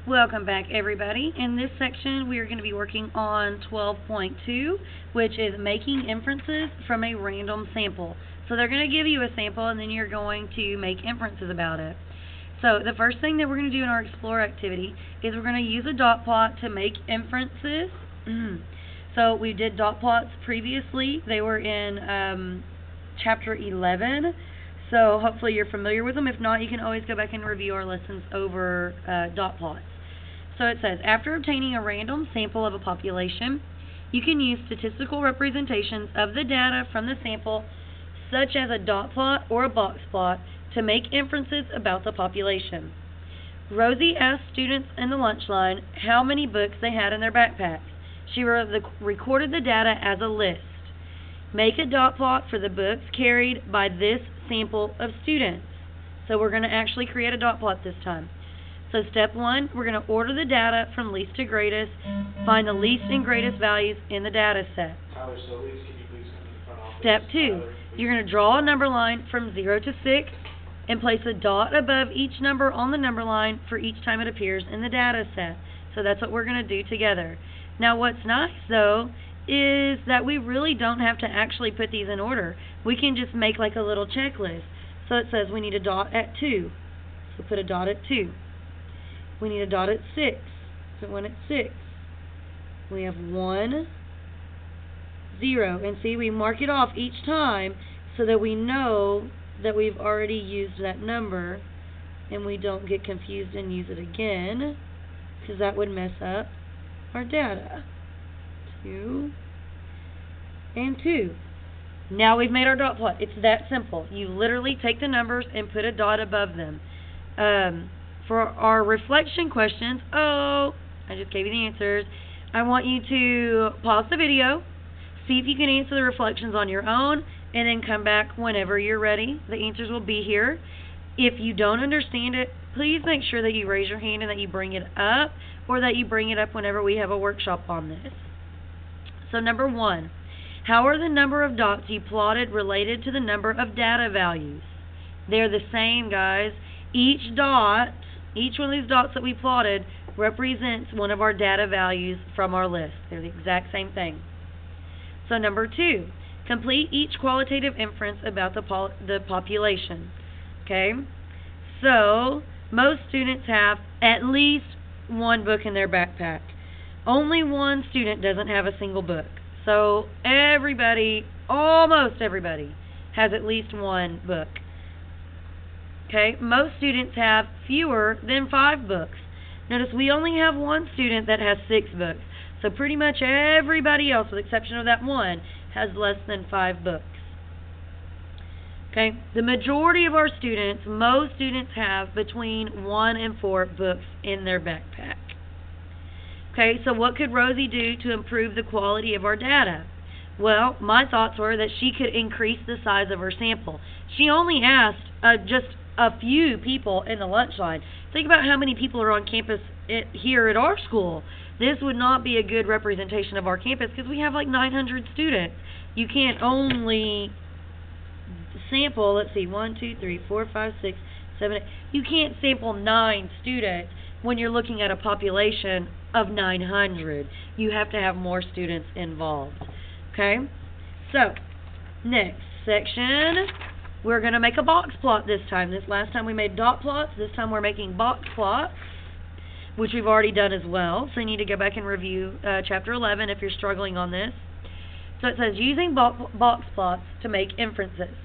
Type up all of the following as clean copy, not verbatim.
Welcome back, everybody. In this section, we are going to be working on 12.2, which is making inferences from a random sample. So they're going to give you a sample, and then you're going to make inferences about it. So the first thing that we're going to do in our Explore activity is we're going to use a dot plot to make inferences. So we did dot plots previously. They were in Chapter 11. So hopefully you're familiar with them. If not, you can always go back and review our lessons over dot plots. So it says, after obtaining a random sample of a population, you can use statistical representations of the data from the sample, such as a dot plot or a box plot, to make inferences about the population. Rosie asked students in the lunch line how many books they had in their backpacks. She recorded the data as a list. Make a dot plot for the books carried by this sample of students. So we're going to actually create a dot plot this time. So step 1, we're going to order the data from least to greatest, find the least and greatest values in the data set. Tyler, so Elise, can you please come to the front office? Step 2, Tyler, you're going to draw a number line from 0 to 6 and place a dot above each number on the number line for each time it appears in the data set. So that's what we're going to do together. Now what's nice though is that we really don't have to actually put these in order. We can just make like a little checklist. So it says we need a dot at 2. So put a dot at 2. We need a dot at 6. So 1 at 6. We have 1, 0. And see, we mark it off each time so that we know that we've already used that number and we don't get confused and use it again, because that would mess up our data. 2 and 2. Now we've made our dot plot. It's that simple. You literally take the numbers and put a dot above them. For our reflection questions, I just gave you the answers. I want you to pause the video, see if you can answer the reflections on your own, and then come back whenever you're ready. The answers will be here. If you don't understand it, please make sure that you raise your hand and that you bring it up, or that you bring it up whenever we have a workshop on this. So number 1, how are the number of dots you plotted related to the number of data values? They're the same, guys. Each one of these dots that we plotted represents one of our data values from our list. They're the exact same thing. So number 2, complete each qualitative inference about the population. Okay? So most students have at least one book in their backpack. Only one student doesn't have a single book. So everybody, almost everybody, has at least one book. Okay, most students have fewer than 5 books. Notice we only have one student that has 6 books. So pretty much everybody else, with the exception of that one, has less than 5 books. Okay, the majority of our students, most students have between 1 and 4 books in their backpack. Okay, so what could Rosie do to improve the quality of our data? Well, my thoughts were that she could increase the size of her sample. She only asked just a few people in the lunch line. Think about how many people are on campus here at our school. This would not be a good representation of our campus because we have like 900 students. You can't only sample, let's see, 1, 2, 3, 4, 5, 6, 7, 8. You can't sample 9 students when you're looking at a population of 900. You have to have more students involved. Okay? So, next section, we're going to make a box plot this time. This last time we made dot plots. This time we're making box plots, which we've already done as well. So you need to go back and review Chapter 11 if you're struggling on this. So it says, using box plots to make inferences.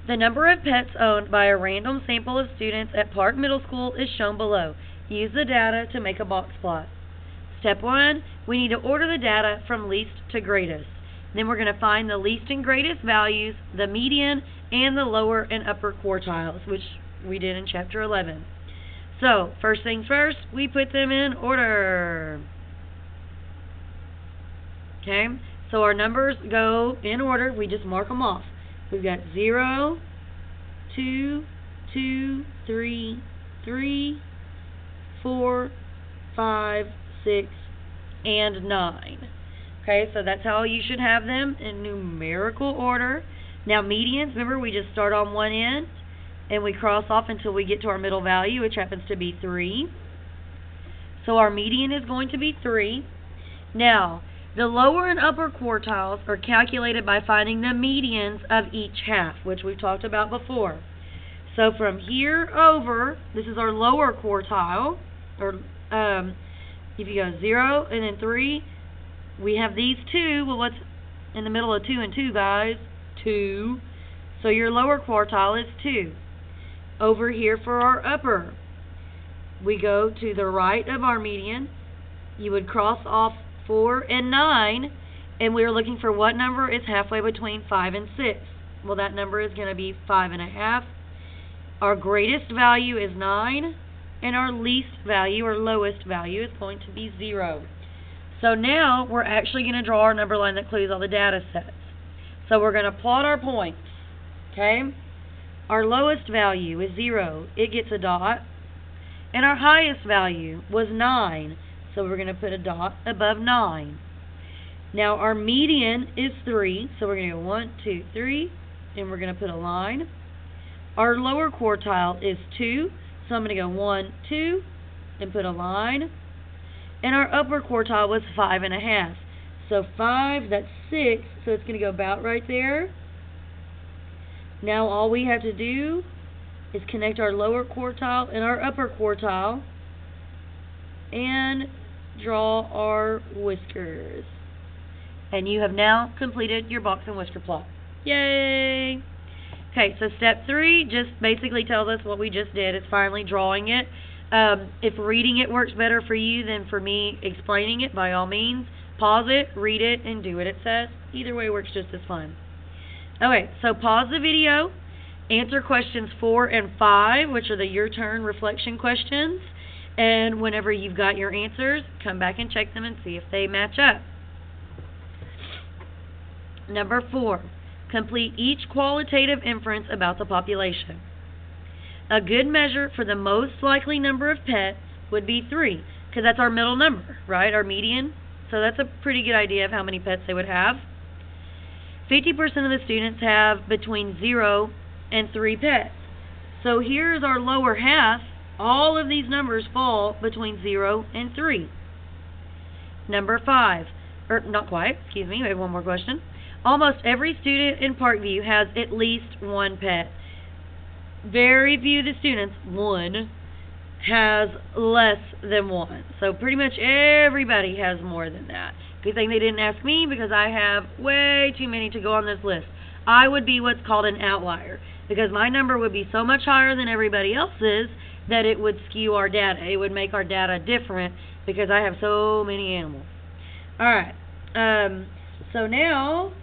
The number of pets owned by a random sample of students at Park Middle School is shown below. Use the data to make a box plot. Step 1, we need to order the data from least to greatest. Then we're going to find the least and greatest values, the median, and the lower and upper quartiles, which we did in Chapter 11. So, first things first, we put them in order. Okay, so our numbers go in order. We just mark them off. We've got 0, 2, 2, 3, 3, 4, 5, 6, and 9. Okay, so that's how you should have them in numerical order. Now medians, remember we just start on one end and we cross off until we get to our middle value, which happens to be 3. So our median is going to be 3. Now, the lower and upper quartiles are calculated by finding the medians of each half, which we've talked about before. So from here over, this is our lower quartile, or if you go 0 and then 3, we have these 2. Well, what's in the middle of 2 and 2, guys? 2. So your lower quartile is 2. Over here for our upper, we go to the right of our median. You would cross off 4 and 9, and we're looking for what number is halfway between 5 and 6. Well, that number is going to be 5.5. Our greatest value is 9, and our least value, or lowest value, is going to be 0. So now we're actually going to draw our number line that includes all the data sets. So we're going to plot our points, okay? Our lowest value is 0. It gets a dot. And our highest value was 9. So we're going to put a dot above 9. Now our median is 3. So we're going to go 1, 2, 3. And we're going to put a line. Our lower quartile is 2. So I'm going to go 1, 2. And put a line. And our upper quartile was 5.5. So 5, that's 6. So it's going to go about right there. Now all we have to do is connect our lower quartile and our upper quartile and draw our whiskers. And you have now completed your box and whisker plot. Yay! Okay, so step 3 just basically tells us what we just did. It's finally drawing it. If reading it works better for you than for me explaining it, by all means, pause it, read it, and do what it says. Either way works just as fine. Okay, so pause the video, answer questions 4 and 5, which are the your turn reflection questions, and whenever you've got your answers, come back and check them and see if they match up. Number 4, complete each qualitative inference about the population. A good measure for the most likely number of pets would be 3, because that's our middle number, right, our median. So that's a pretty good idea of how many pets they would have. 50% of the students have between 0 and 3 pets. So here's our lower half. All of these numbers fall between 0 and 3. Number 5, or not quite, excuse me, we have one more question. Almost every student in Parkview has at least 1 pet. Very few of the students, 1, has less than 1. So pretty much everybody has more than that. Good thing they didn't ask me, because I have way too many to go on this list. I would be what's called an outlier, because my number would be so much higher than everybody else's that it would skew our data. It would make our data different because I have so many animals. Alright, so now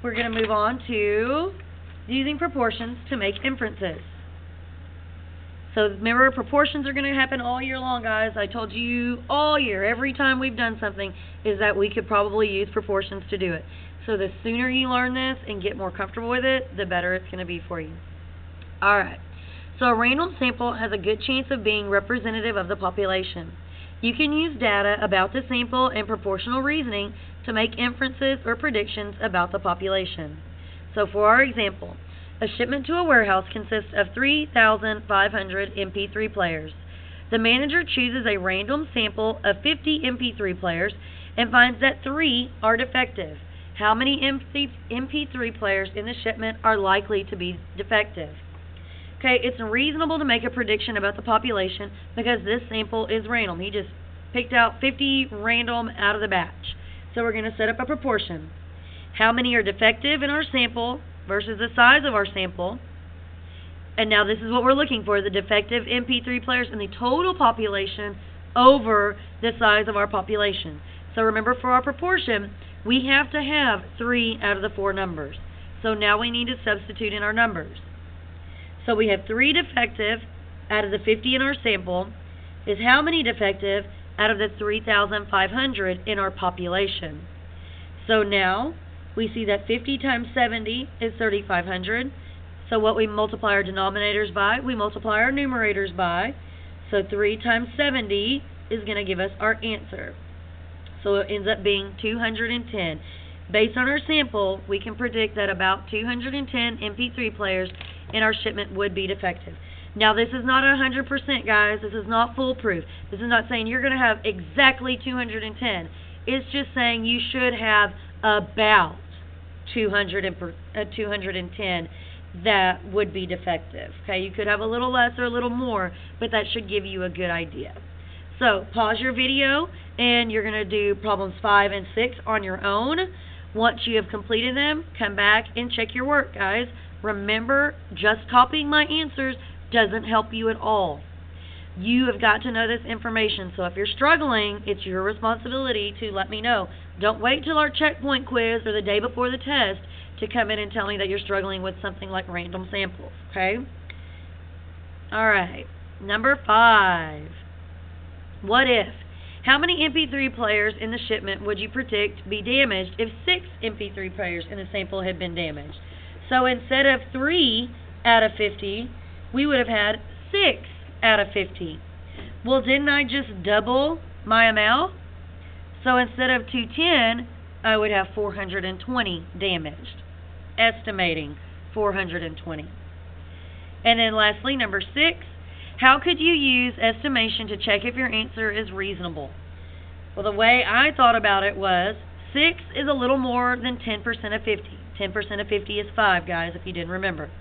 we're going to move on to using proportions to make inferences. So remember, proportions are going to happen all year long, guys. I told you all year, every time we've done something, is that we could probably use proportions to do it. So the sooner you learn this and get more comfortable with it, the better it's going to be for you. Alright, so a random sample has a good chance of being representative of the population. You can use data about the sample and proportional reasoning to make inferences or predictions about the population. So for our example, a shipment to a warehouse consists of 3,500 MP3 players. The manager chooses a random sample of 50 MP3 players and finds that 3 are defective. How many MP3 players in the shipment are likely to be defective? Okay, it's reasonable to make a prediction about the population because this sample is random. He just picked out 50 random out of the batch. So we're going to set up a proportion. How many are defective in our sample versus the size of our sample. And now this is what we're looking for, the defective MP3 players in the total population over the size of our population. So remember, for our proportion, we have to have 3 out of the 4 numbers. So now we need to substitute in our numbers. So we have 3 defective out of the 50 in our sample is how many defective out of the 3,500 in our population. So now we see that 50 times 70 is 3,500. So what we multiply our denominators by, we multiply our numerators by. So 3 times 70 is going to give us our answer. So it ends up being 210. Based on our sample, we can predict that about 210 MP3 players in our shipment would be defective. Now, this is not 100%, guys. This is not foolproof. This is not saying you're going to have exactly 210. It's just saying you should have about 210 that would be defective. Okay, you could have a little less or a little more, but that should give you a good idea. So, pause your video, and you're going to do problems 5 and 6 on your own. Once you have completed them, come back and check your work, guys. Remember, just copying my answers doesn't help you at all. You have got to know this information, so if you're struggling, it's your responsibility to let me know. Don't wait till our checkpoint quiz or the day before the test to come in and tell me that you're struggling with something like random samples, okay? All right, number 5. What if? How many MP3 players in the shipment would you predict be damaged if 6 MP3 players in the sample had been damaged? So instead of 3 out of 50, we would have had 6 out of 50. Well, didn't I just double my amount? So instead of 210, I would have 420 damaged. Estimating 420. And then lastly, number 6, how could you use estimation to check if your answer is reasonable? Well, the way I thought about it was 6 is a little more than 10% of 50. 10% of 50 is 5, guys, if you didn't remember.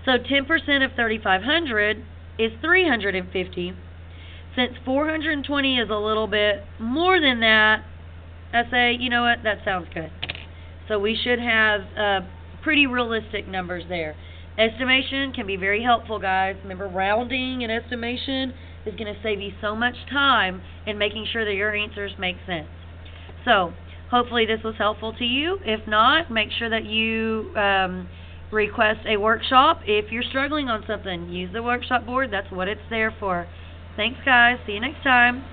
So 10% of 3,500 is 350. Since 420 is a little bit more than that, I say, you know what, that sounds good. So we should have pretty realistic numbers there. Estimation can be very helpful, guys. Remember, rounding and estimation is going to save you so much time in making sure that your answers make sense. So, hopefully this was helpful to you. If not, make sure that you request a workshop. If you're struggling on something, use the workshop board. That's what it's there for. Thanks, guys. See you next time.